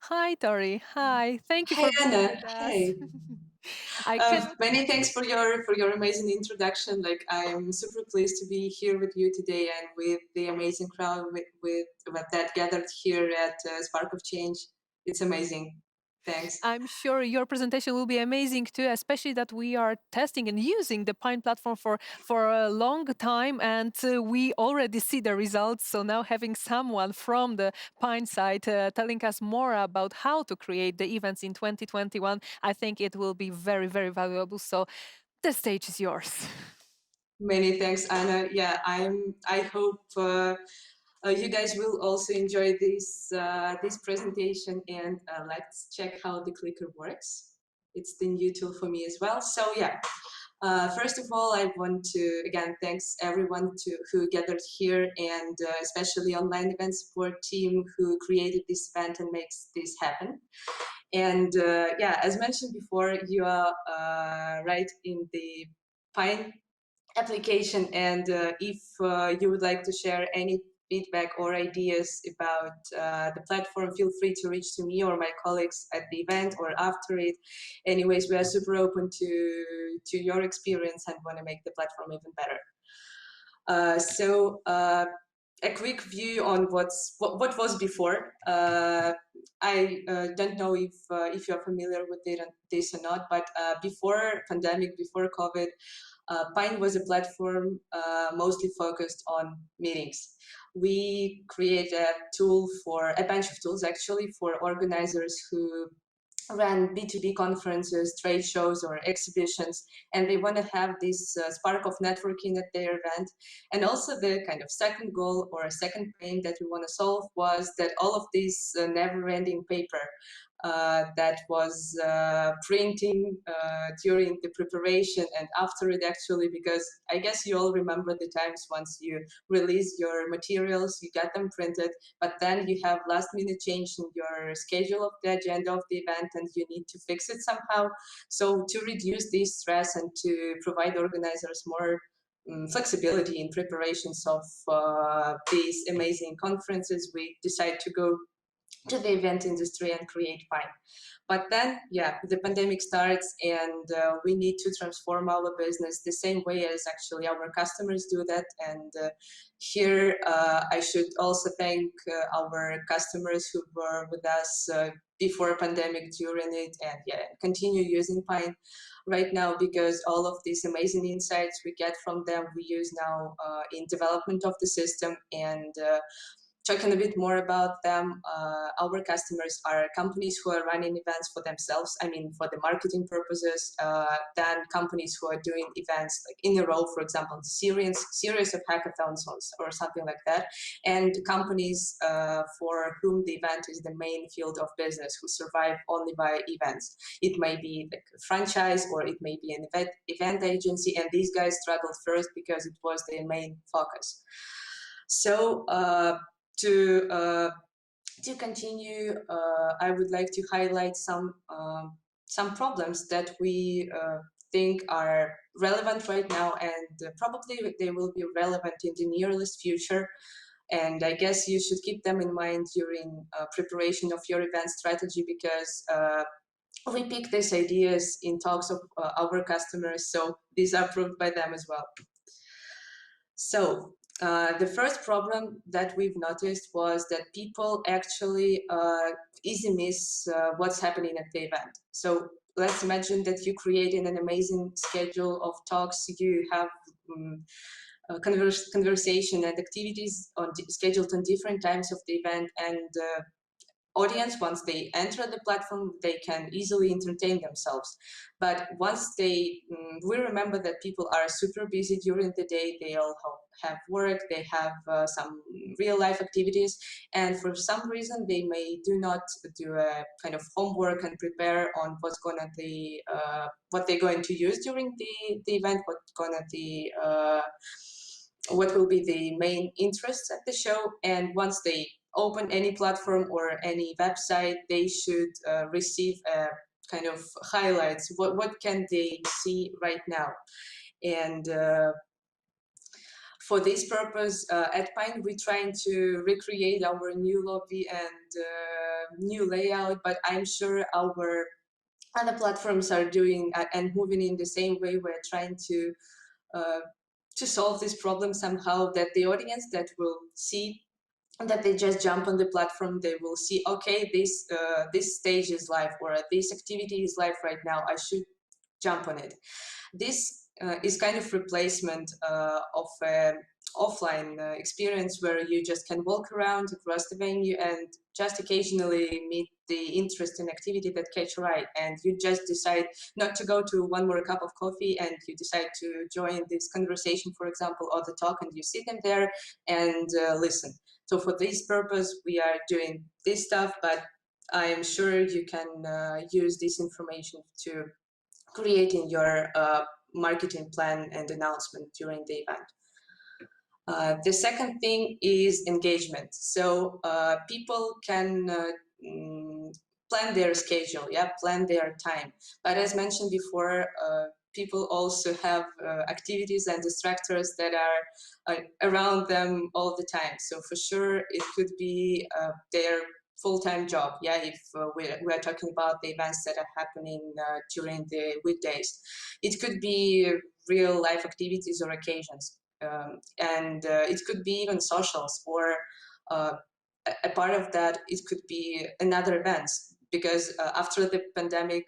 Hi, Tori. Hi. Thank you Hey for being Anna, with us. hey. I cannot. Many thanks for your amazing introduction. Like I'm super pleased to be here with you today and with the amazing crowd with that gathered here at Spark of Change. It's amazing. Thanks. I'm sure your presentation will be amazing too, especially that we are testing and using the Pine platform for a long time, and we already see the results. So now having someone from the Pine side telling us more about how to create the events in 2021, I think it will be very, very valuable. So the stage is yours. Many thanks, Anna. Yeah, I hope you guys will also enjoy this presentation, and let's check how the clicker works. It's the new tool for me as well. So yeah, first of all, I want to again thanks everyone who gathered here, and especially online event support team who created this event and makes this happen. And yeah, as mentioned before, you are right in the Pine application, and if you would like to share any feedback or ideas about the platform, feel free to reach to me or my colleagues at the event or after it. Anyways, we are super open to your experience and want to make the platform even better. So a quick view on what was before. I don't know if you're familiar with this or not, but before pandemic, before COVID, Pine was a platform mostly focused on meetings. We create a bunch of tools actually for organizers who run B2B conferences, trade shows, or exhibitions, and they want to have this spark of networking at their event. And also the kind of second goal or a second pain that we want to solve was that all of this never-ending paper that was printing during the preparation and after it actually, because I guess you all remember the times once you release your materials, you get them printed, but then you have last minute change in your schedule of the agenda of the event and you need to fix it somehow. So to reduce this stress and to provide organizers more flexibility in preparations of these amazing conferences, we decide to go to the event industry and create Pine. But then, yeah, the pandemic starts and we need to transform our business the same way as actually our customers do that. And here I should also thank our customers who were with us before pandemic, during it, and yeah, continue using Pine right now, because all of these amazing insights we get from them, we use now in development of the system. And talking a bit more about them, our customers are companies who are running events for themselves, I mean, for the marketing purposes, then companies who are doing events like in a row, for example, series of hackathons or something like that, and companies for whom the event is the main field of business, who survive only by events. It may be like a franchise or it may be an event agency, and these guys struggled first because it was their main focus. So to uh, to continue, I would like to highlight some problems that we think are relevant right now, and probably they will be relevant in the nearest future. And I guess you should keep them in mind during preparation of your event strategy, because we pick these ideas in talks of our customers, so these are approved by them as well. So the first problem that we've noticed was that people actually easily miss what's happening at the event. So let's imagine that you created an amazing schedule of talks. You have conversation and activities scheduled on different times of the event, and audience, once they enter the platform, they can easily entertain themselves. But once we remember that people are super busy during the day, they all have work, they have some real life activities, and for some reason they may do not do a kind of homework and prepare on what they're going to use during the event, what will be the main interests at the show. And once they open any platform or any website, they should receive a kind of highlights. What can they see right now? And For this purpose, at Pine, we're trying to recreate our new lobby and new layout, but I'm sure our other platforms are doing and moving in the same way. We're trying uh, to solve this problem somehow, that the audience that will see, that they just jump on the platform, they will see, okay, this stage is live, or this activity is live right now, I should jump on it. This is kind of replacement of offline experience, where you just can walk around across the venue and just occasionally meet the interesting activity that catch your eye, and you just decide not to go to one more cup of coffee, and you decide to join this conversation, for example, or the talk, and you sit in there and listen. So for this purpose, we are doing this stuff, but I am sure you can use this information to creating your marketing plan and announcement during the event. The second thing is engagement. So people can plan their schedule, plan their time. But as mentioned before, people also have activities and distractors that are around them all the time. So for sure, it could be their full-time job, if we're talking about the events that are happening during the weekdays. It could be real life activities or occasions, and it could be even socials, or a part of that, it could be another events, because after the pandemic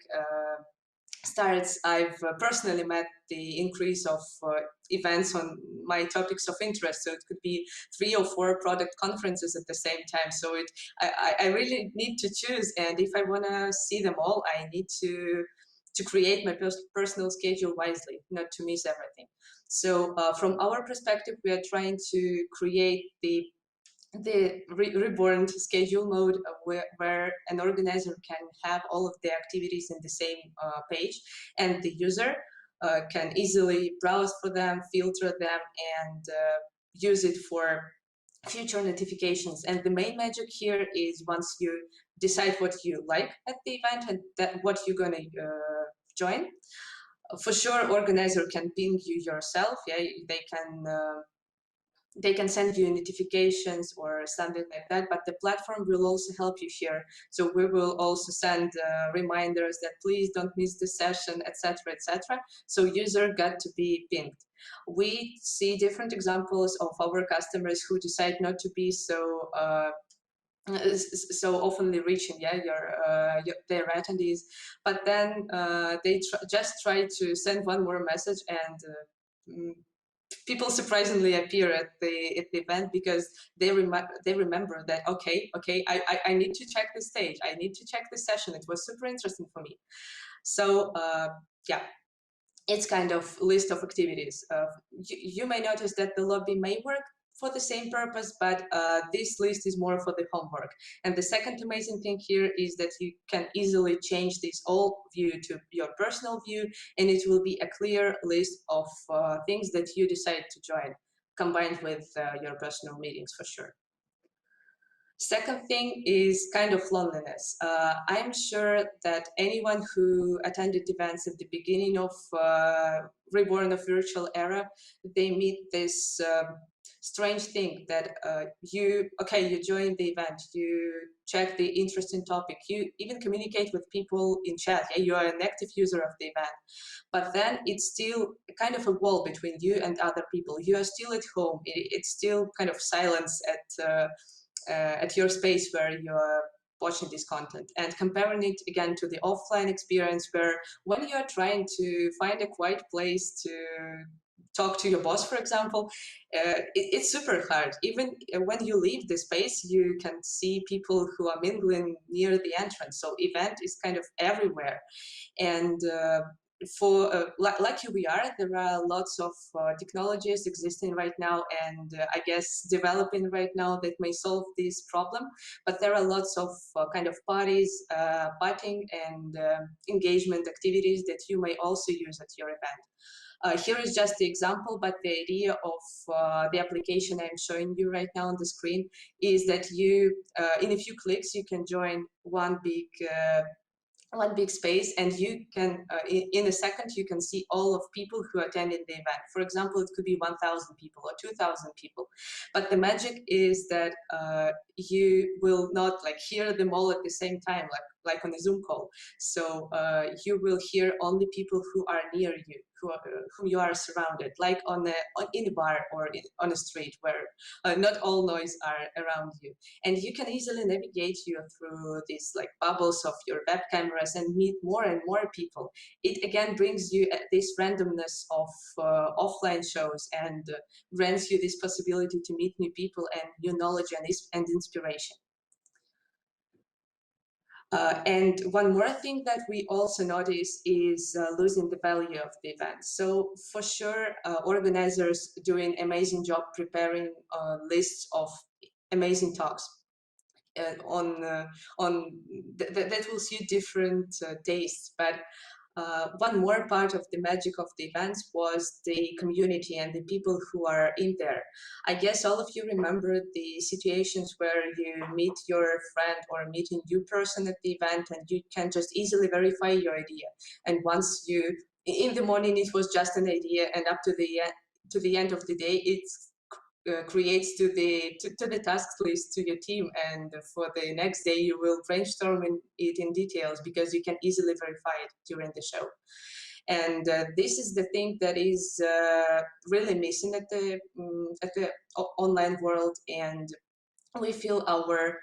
starts, I've personally met the increase of events on my topics of interest. So it could be 3 or 4 product conferences at the same time. So I really need to choose, and if I want to see them all, I need to create my personal schedule wisely, not to miss everything. So from our perspective, we are trying to create the reborn schedule mode, where an organizer can have all of the activities in the same page, and the user can easily browse for them, filter them, and use it for future notifications. And the main magic here is, once you decide what you like at the event and that what you're going to join, for sure organizer can ping you yourself. They can send you notifications or something like that, but the platform will also help you here. So we will also send reminders that please don't miss the session, etc., etc. So user got to be pinged. We see different examples of our customers who decide not to be so oftenly reaching their attendees, but then they just try to send one more message, and people surprisingly appear at the event, because they remember that, okay, I need to check the stage, I need to check the session, it was super interesting for me. So yeah, it's kind of list of activities. You may notice that the lobby may work for the same purpose, but this list is more for the homework. And the second amazing thing here is that you can easily change this old view to your personal view, and it will be a clear list of things that you decide to join, combined with your personal meetings, for sure. Second thing is kind of loneliness. I'm sure that anyone who attended events at the beginning of Reborn of Virtual Era, they meet this strange thing that you join the event, you check the interesting topic, you even communicate with people in chat, you are an active user of the event, but then it's still kind of a wall between you and other people. You are still at home, it's still kind of silence at your space where you're watching this content, and comparing it again to the offline experience, where when you're trying to find a quiet place to talk to your boss, for example, it's super hard. Even when you leave the space, you can see people who are mingling near the entrance. So event is kind of everywhere. And for lucky we are, there are lots of technologies existing right now, and I guess developing right now, that may solve this problem. But there are lots of kind of parties, partying, and engagement activities that you may also use at your event. Here is just the example, but the idea of the application I'm showing you right now on the screen is that you, in a few clicks, you can join one big one big space, and you can in a second you can see all of people who attended the event. For example, it could be 1,000 people or 2,000 people, but the magic is that you will not like hear them all at the same time, like on a Zoom call. So you will hear only people who are near you, whom you are surrounded, like in a bar or on a street where not all noise are around you, and you can easily navigate you through these like bubbles of your web cameras and meet more and more people. It again brings you this randomness of offline shows, and grants you this possibility to meet new people and new knowledge and inspiration. And one more thing that we also notice is losing the value of the event. So for sure, organizers doing amazing job preparing lists of amazing talks on that will suit different tastes. But one more part of the magic of the events was the community and the people who are in there. I guess all of you remember the situations where you meet your friend or meet a new person at the event, and you can just easily verify your idea. And once you, in the morning, it was just an idea, and up to the end of the day, it's creates to the task list to your team, and for the next day you will brainstorm it in details because you can easily verify it during the show. And this is the thing that is really missing at the online world, and we feel our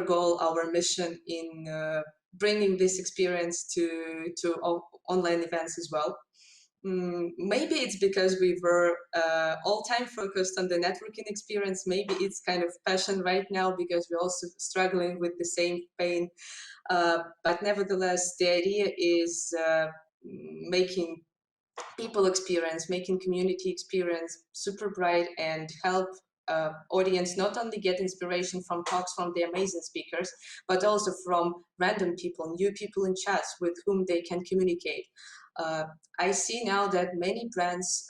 goal, our mission in bringing this experience to online events as well. Maybe it's because we were all time focused on the networking experience. Maybe it's kind of passion right now because we're also struggling with the same pain. But nevertheless, the idea is making people experience, making community experience super bright, and help audience not only get inspiration from talks from the amazing speakers, but also from random people, new people in chats with whom they can communicate. I see now that many brands,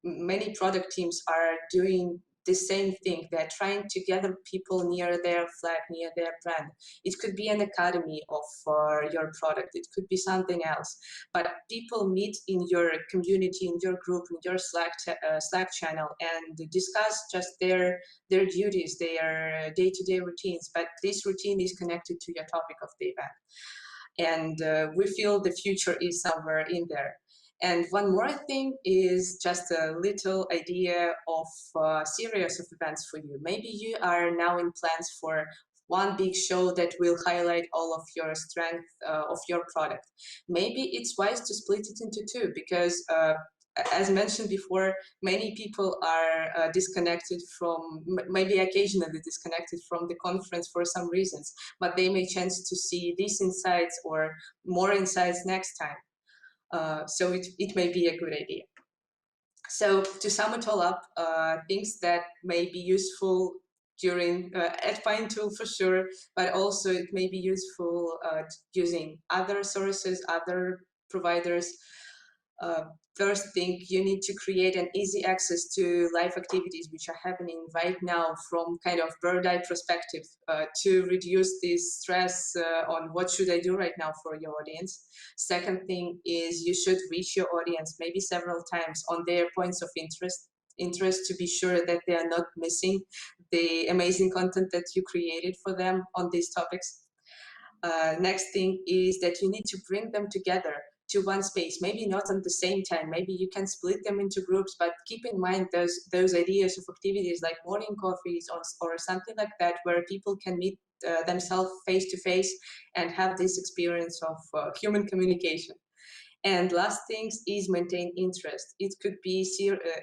many product teams are doing the same thing. They're trying to gather people near their flag, near their brand. It could be an academy of your product. It could be something else. But people meet in your community, in your group, in your Slack channel, and discuss just their duties, their day-to-day routines. But this routine is connected to your topic of the event, and we feel the future is somewhere in there. And one more thing is just a little idea of a series of events for you. Maybe you are now in plans for one big show that will highlight all of your strength of your product. Maybe it's wise to split it into two, because as mentioned before, many people are disconnected from, maybe occasionally disconnected from the conference for some reasons, but they may chance to see these insights or more insights next time. So it may be a good idea. So to sum it all up, things that may be useful during at Pine Tool for sure, but also it may be useful using other sources, other providers. First thing, you need to create an easy access to live activities which are happening right now from kind of bird eye perspective, to reduce this stress on what should I do right now for your audience. Second thing is you should reach your audience maybe several times on their points of interest to be sure that they are not missing the amazing content that you created for them on these topics. Next thing is that you need to bring them together to one space, maybe not at the same time. Maybe you can split them into groups, but keep in mind those ideas of activities like morning coffees or something like that, where people can meet themselves face to face and have this experience of human communication. And last things is maintain interest. It could be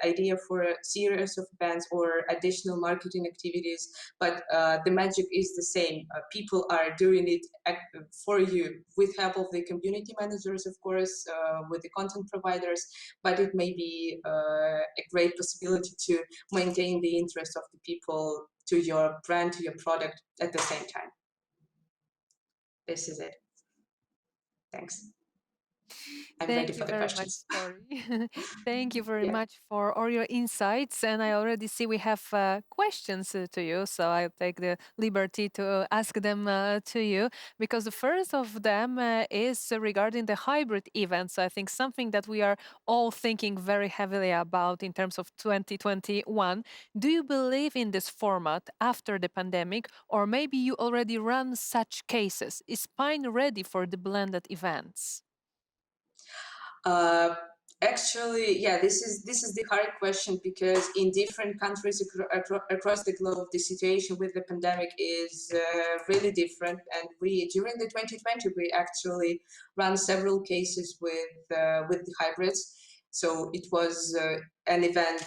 idea for a series of events or additional marketing activities, but the magic is the same. People are doing it for you with help of the community managers, of course, with the content providers, but it may be a great possibility to maintain the interest of the people to your brand, to your product at the same time. This is it. Thanks. I'm ready Thank you for the very much, questions. Tori. Thank you very Yeah. much for all your insights. And I already see we have questions to you. So I'll take the liberty to ask them to you because the first of them is regarding the hybrid events. I think something that we are all thinking very heavily about in terms of 2021. Do you believe in this format after the pandemic, or maybe you already run such cases? Is Pine ready for the blended events? Uh, Actually, yeah, this is the hard question because in different countries across the globe, the situation with the pandemic is really different. And we during the 2020, we actually ran several cases with the hybrids. So it was an event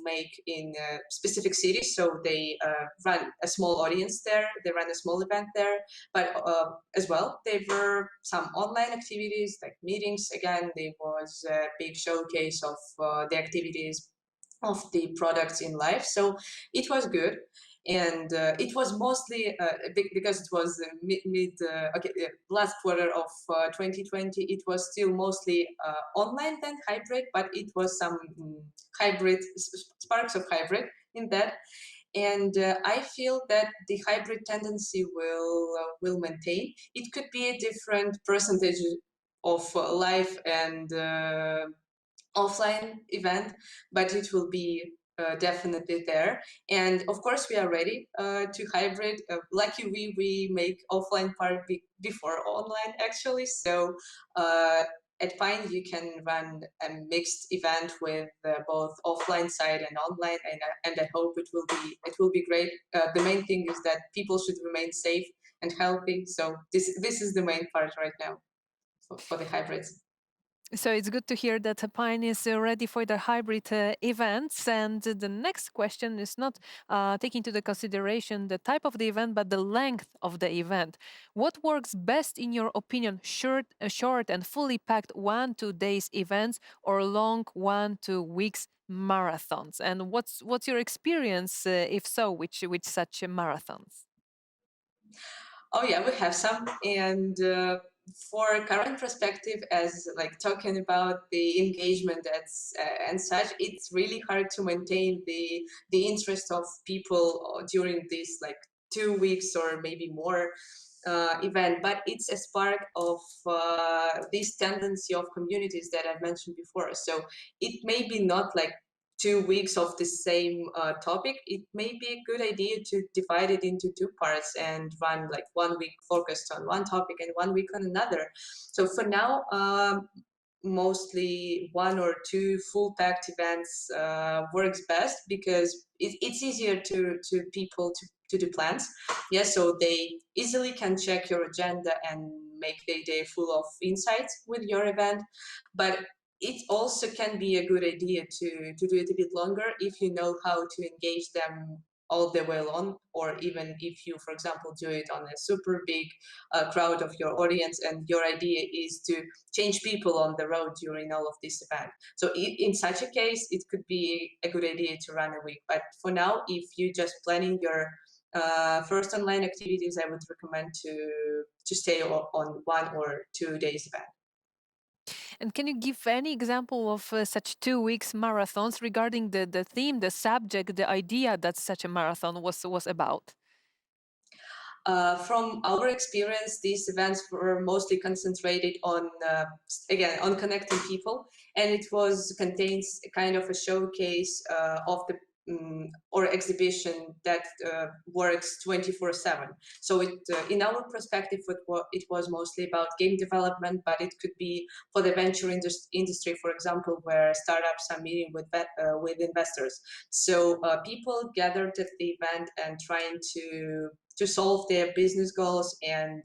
made in specific cities. So they ran a small audience there. They ran a small event there, but as well there were some online activities like meetings. Again, there was a big showcase of the activities of the products in life, so it was good. And it was mostly because it was last quarter of 2020, it was still mostly online than hybrid, but it was some hybrid sparks of hybrid in that. And I feel that the hybrid tendency will maintain. It could be a different percentage of live and offline event, but it will be definitely there. And of course, we are ready to hybrid. Lucky we make offline part before online actually. So uh, at Pine, you can run a mixed event with both offline side and online, and I hope it will be great. The main thing is that people should remain safe and healthy. So this is the main part right now for the hybrids. So it's good to hear that Pine is ready for the hybrid events. And the next question is not taking into the consideration the type of the event, but the length of the event. What works best in your opinion? Short and fully packed 1-2 days events, or long 1-2 weeks marathons? And what's your experience, if so, with such marathons? Oh yeah, we have some. And for current perspective, as like talking about the engagement and such, it's really hard to maintain the interest of people during this like 2 weeks or maybe more event. But it's a spark of this tendency of communities that I've mentioned before. So it may be not like 2 weeks of the same topic. It may be a good idea to divide it into two parts and run like 1 week focused on one topic and 1 week on another. So for now, mostly one or two full packed events works best because it's easier to people to do plans. Yes, so they easily can check your agenda and make their day full of insights with your event. But it also can be a good idea to do it a bit longer if you know how to engage them all the way along, or even if you, for example, do it on a super big crowd of your audience and your idea is to change people on the road during all of this event. So in such a case, it could be a good idea to run a week. But for now, if you're just planning your first online activities, I would recommend to stay on 1 or 2 days event. And can you give any example of such 2 weeks marathons regarding the theme, the subject, the idea that such a marathon was about? From our experience, these events were mostly concentrated on, again, on connecting people, and it was contains a kind of a showcase of the or exhibition that works 24/7. So in our perspective, it was mostly about game development, but it could be for the venture industry, for example, where startups are meeting with investors. So people gathered at the event and trying to solve their business goals. And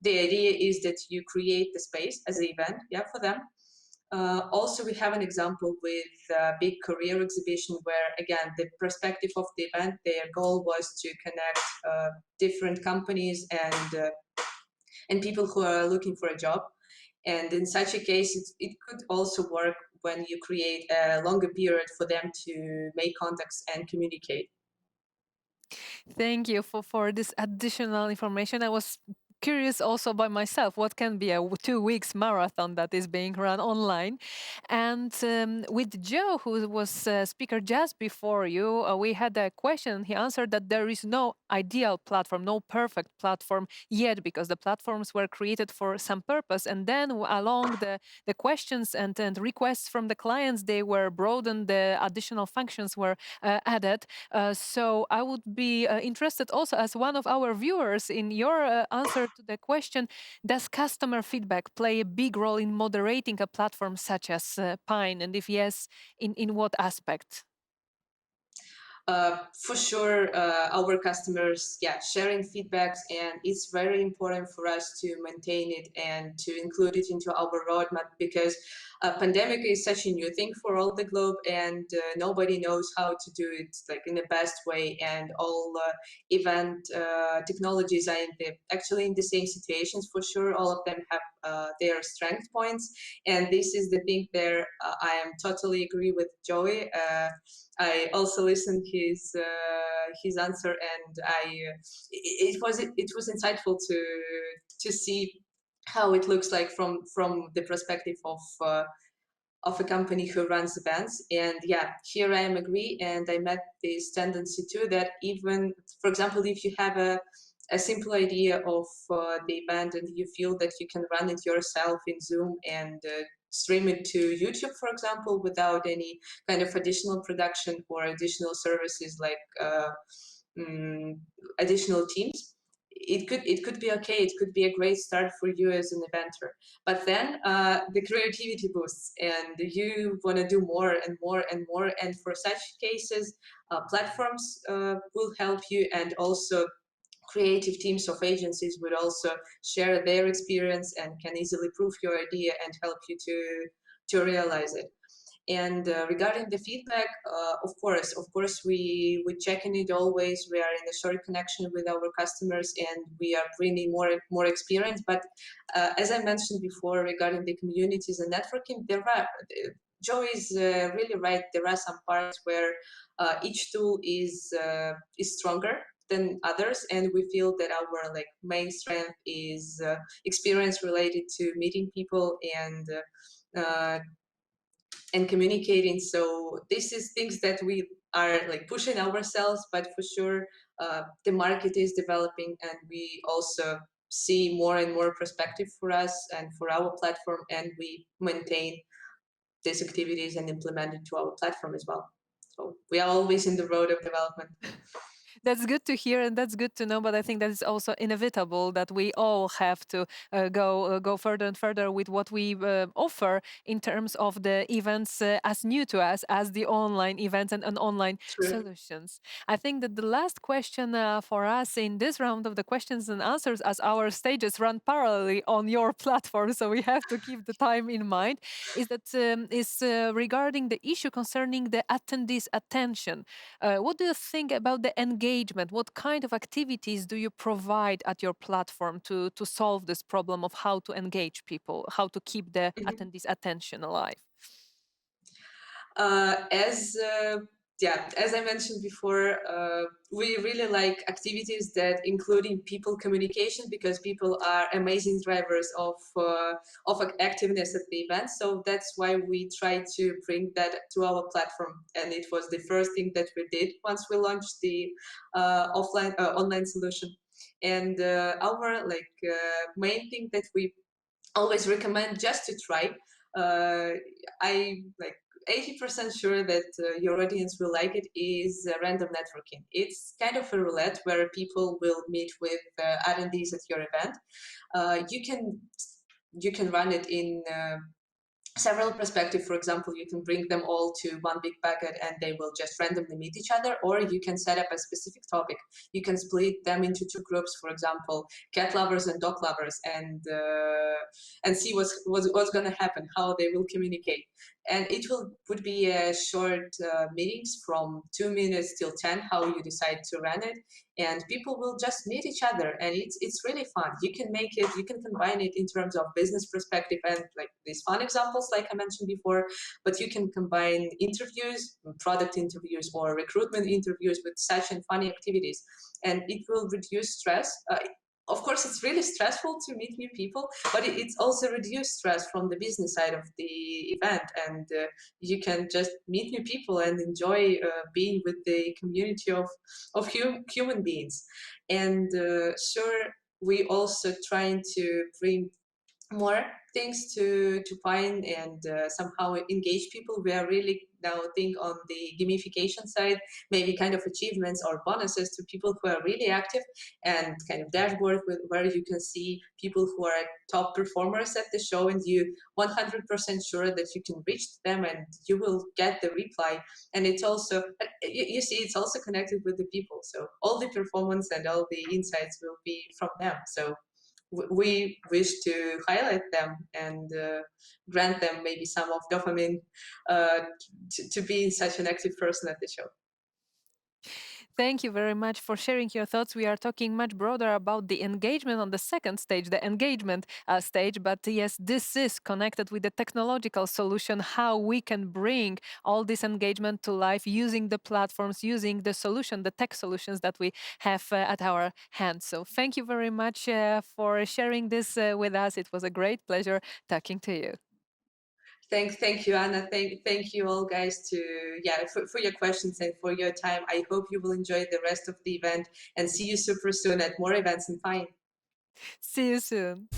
the idea is that you create the space as an event, yeah, for them. Also, we have an example with a big career exhibition where, again, the perspective of the event, their goal was to connect different companies and people who are looking for a job. And in such a case, it could also work when you create a longer period for them to make contacts and communicate. Thank you for this additional information. I was curious also by myself what can be a 2 weeks marathon that is being run online. And with Joe, who was speaker just before you, we had a question. He answered that there is no ideal platform, no perfect platform yet, because the platforms were created for some purpose. And then along the questions and requests from the clients, they were broadened, the additional functions were added. So I would be interested also as one of our viewers in your answer to the question, does customer feedback play a big role in moderating a platform such as Pine? And if yes, in what aspect? For sure, our customers, yeah, sharing feedbacks, and it's very important for us to maintain it and to include it into our roadmap, because pandemic is such a new thing for all the globe, and nobody knows how to do it like in the best way. And all event technologies are actually in the same situations. For sure, all of them have their strength points, and this is the thing there. I am totally agree with Joey. I also listened his answer, and it was insightful to see how it looks like from the perspective of a company who runs events. And yeah, here I am agree, and I met this tendency too that even, for example, if you have a simple idea of the event and you feel that you can run it yourself in Zoom and stream it to YouTube, for example, without any kind of additional production or additional services like mm, additional teams, it could be okay. It could be a great start for you as an eventer. But then the creativity boosts, and you want to do more and more and more. And for such cases, platforms will help you, and also creative teams of agencies would also share their experience and can easily prove your idea and help you to realize it. And regarding the feedback, of course, we checking it always. We are in a short connection with our customers, and we are bringing more experience. But as I mentioned before, regarding the communities and networking, Joe is really right. There are some parts where each tool is stronger than others, and we feel that our like main strength is experience related to meeting people and communicating. So this is things that we are like pushing ourselves, but for sure the market is developing, and we also see more and more perspective for us and for our platform, and we maintain these activities and implement it to our platform as well. So we are always in the road of development. That's good to hear and that's good to know. But I think that is also inevitable that we all have to go further and further with what we offer in terms of the events as new to us as the online events and online True. solutions. I think that the last question for us in this round of the questions and answers, as our stages run parallelly on your platform, so we have to keep the time in mind, is regarding the issue concerning the attendees' attention. What do you think about the engagement? What kind of activities do you provide at your platform to solve this problem of how to engage people, how to keep the Mhm. attendees' attention alive? As yeah, as I mentioned before, we really like activities that including people communication, because people are amazing drivers of activeness at the event. So that's why we try to bring that to our platform, and it was the first thing that we did once we launched the offline online solution. And our main thing that we always recommend just to try. I like 80% sure that your audience will like it is random networking. It's kind of a roulette where people will meet with attendees at your event. You can run it in several perspectives. For example, you can bring them all to one big bucket and they will just randomly meet each other, or you can set up a specific topic. You can split them into two groups, for example, cat lovers and dog lovers, and see what's going to happen, how they will communicate. And it would be short meetings from 2 minutes till 10, how you decide to run it, and people will just meet each other, and it's really fun. You can combine it in terms of business perspective and like these fun examples like I mentioned before, but you can combine interviews, product interviews or recruitment interviews with such and funny activities, and it will reduce stress. of course, it's really stressful to meet new people, but it's also reduced stress from the business side of the event, and you can just meet new people and enjoy being with the community of human beings. And sure, we also trying to bring more things to find and somehow engage people. We are really now think on the gamification side, maybe kind of achievements or bonuses to people who are really active, and kind of dashboard where you can see people who are top performers at the show, and you 100% sure that you can reach them and you will get the reply. And it's also you see it's also connected with the people, so all the performance and all the insights will be from them. So we wish to highlight them and grant them maybe some of dopamine to be such an active person at the show. Thank you very much for sharing your thoughts. We are talking much broader about the engagement on the second stage, the engagement stage. But yes, this is connected with the technological solution, how we can bring all this engagement to life using the platforms, using the solution, the tech solutions that we have at our hands. So thank you very much for sharing this with us. It was a great pleasure talking to you. Thank you, Anna. Thank you all, guys, to yeah for your questions and for your time. I hope you will enjoy the rest of the event and see you super soon at more events in Pine. See you soon.